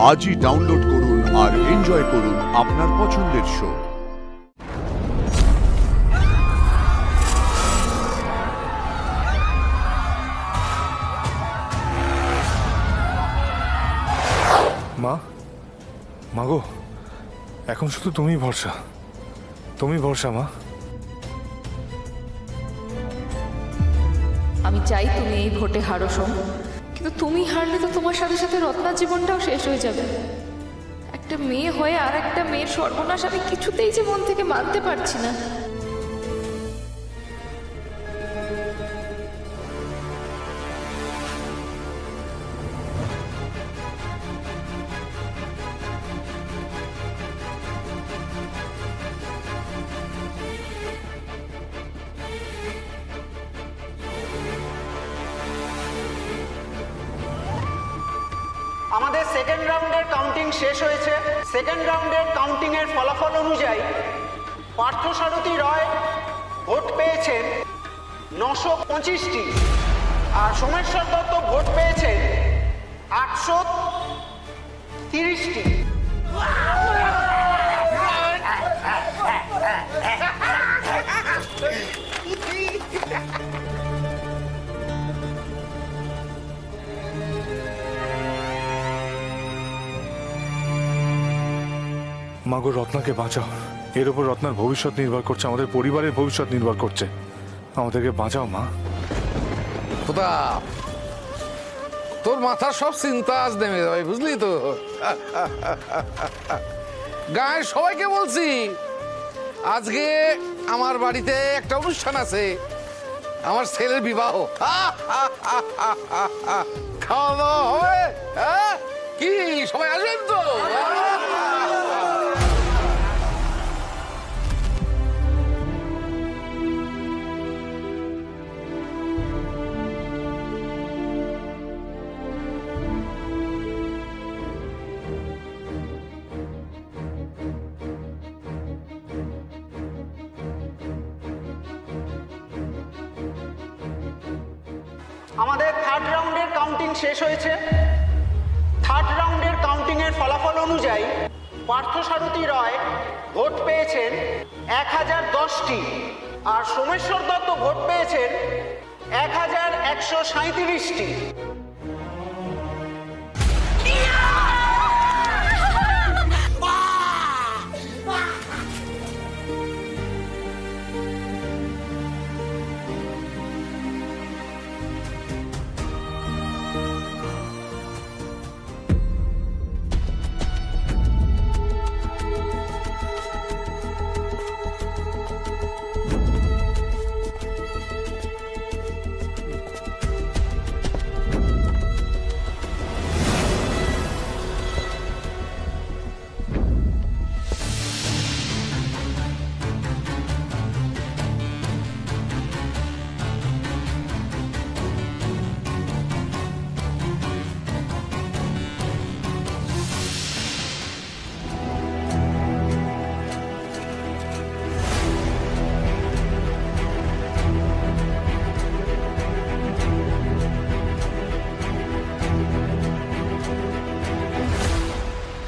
আজই ডাউনলোড করুন আর এনজয় করুন আপনার পছন্দের শো। মা, মাগো, এখন শুধু তুমি ভরসা, তুমি ভরসা মা। আমি চাই তুমি এই ভোটে হারো সোম, কিন্তু তুমি হারলে তো তোমার সাথে সাথে রত্নার জীবনটাও শেষ হয়ে যাবে। একটা মেয়ে হয়ে আর একটা মেয়ের সর্বনাশ আমি কিছুতেই যে মন থেকে মানতে পারছি না। আমাদের সেকেন্ড রাউন্ডের কাউন্টিং শেষ হয়েছে। সেকেন্ড রাউন্ডের কাউন্টিং এর ফলাফল অনুযায়ী পার্থসারথী রয় ভোট পেয়েছেন 925টি, আর সোমেশ্বর দত্ত ভোট পেয়েছেন 830টি। মাগো, রত্নাকে বাঁচাও। এর উপর রত্নার ভবিষ্যৎ নির্ভর করছে, আমাদের পরিবারের ভবিষ্যৎ নির্ভর করছে। আমাদেরকে বাঁচাও মা। খোদা, তোর মাথার সব চিন্তা আজ নেমে যাবে, বুঝলি তো। গায়ের সবাইকে বলছি আজকে আমার বাড়িতে একটা অনুষ্ঠান আছে, আমার ছেলের বিবাহ। খাওয়া দাওয়া হবে, কি সবাই আসবেন তো? আমাদের থার্ড রাউন্ডের কাউন্টিং শেষ হয়েছে। থার্ড রাউন্ডের কাউন্টিং এর ফলাফল অনুযায়ী পার্থসারথী রয় ভোট পেয়েছেন 1010টি, আর সোমেশ্বর দত্ত ভোট পেয়েছেন 1137টি।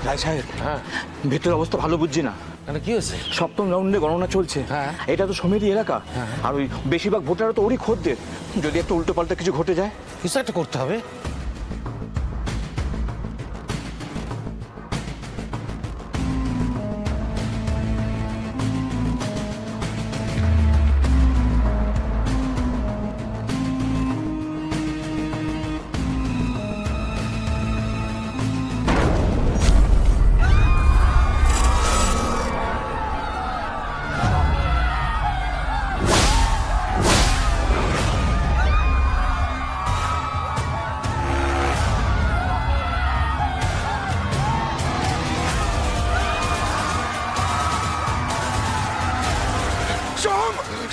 রায় সাহেব, ভেতরের অবস্থা ভালো বুঝছি না। কি হয়েছে? সপ্তম রাউন্ডে গণনা চলছে। এটা তো সমিতি এলাকা, আর ওই বেশিরভাগ ভোটাররা তো ওরই খদ্দের। যদি একটা উল্টো পাল্টা কিছু ঘটে যায়, কিছু একটা করতে হবে।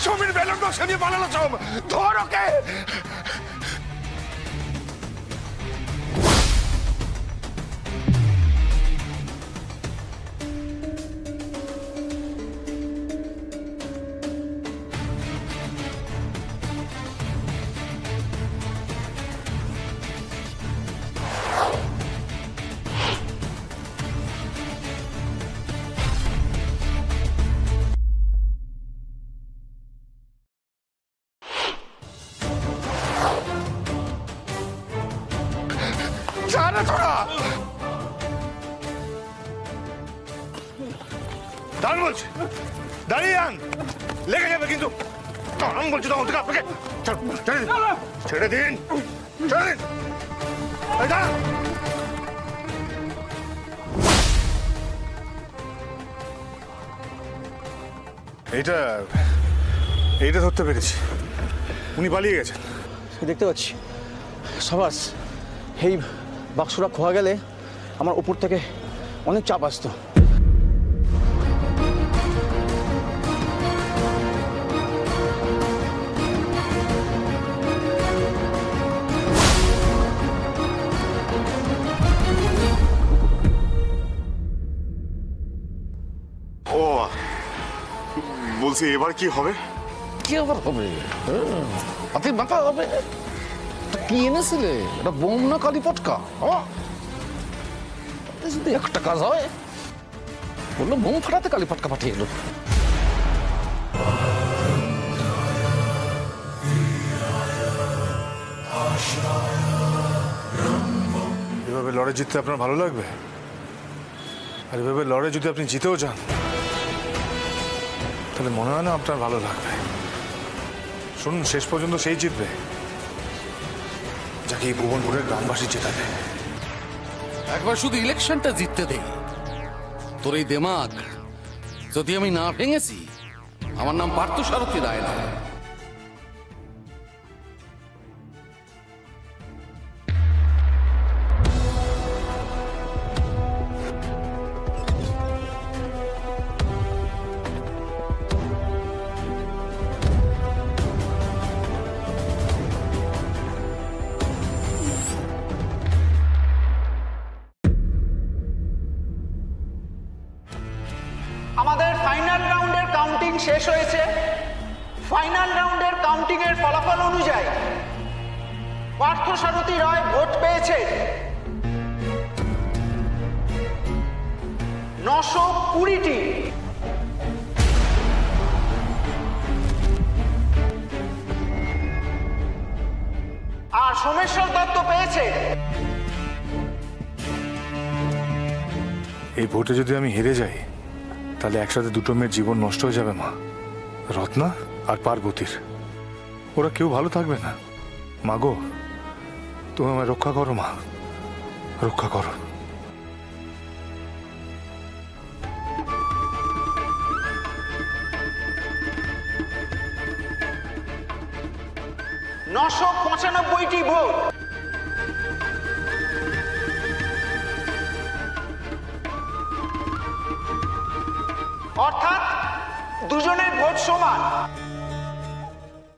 সমীর বেলুন বক্স নিয়ে পালালো। সোম, ধর ওকে। দাঁড়ান বলছি, দাঁড়িয়ে যান, লেগে যাবে কিন্তু। দাঁড়ান বলছি তখন থেকে আপনাকে। ছেড়ে দিন, ছেড়ে দিন, ছেড়ে দিন। এই দাঁড়ান। এইটা ধরতে পেরেছি, উনি পালিয়ে গেছেন। দেখতে পাচ্ছি সাবাস, এই বাক্সটা খোয়া গেলে আমার উপর থেকে অনেক চাপ আসতো। ও বলছি এবার কি হবে? কি আবার হবে? হাতির মাথা হবে। কি এনেছিলে? এটা বোম না কালি পটকা? যদি একটা কাজ হয়, বললো বোম ফাটাতে কালি পটকা পাঠিয়ে এলো। এভাবে লড়ে জিততে আপনার ভালো লাগবে? আর এভাবে লড়ে যদি আপনি জিতেও যান, তাহলে মনে হয় না আপনার ভালো লাগবে। শুনুন, শেষ পর্যন্ত সেই জিতবে যাকে এই ভুবনপুরের গ্রামবাসী জেতাবে। একবার শুধু ইলেকশনটা জিততে দেই। তোর এই দেমাগ যদি আমি না ভেঙেছি, আমার নাম পার্থসারথী রায় না। আমাদের ফাইনাল রাউন্ডের কাউন্টিং শেষ হয়েছে। ফাইনাল রাউন্ডের কাউন্টিং এর ফলাফল অনুযায়ী পার্থসারথী রায় ভোট পেয়েছে 920টি। আর সোমেশ্বর দত্ত পেয়েছে এই ভোটে যদি আমি হেরে যাই, তাহলে একসাথে দুটো মেয়ের জীবন নষ্ট হয়ে যাবে মা, রত্না আর পার্বতীর। ওরা কেউ ভালো থাকবে না। মা গো, তুমি আমায় রক্ষা করো মা, রক্ষা করো। নশো 95টি ভোট। অর্থাৎ দুজনের ভোট সমান।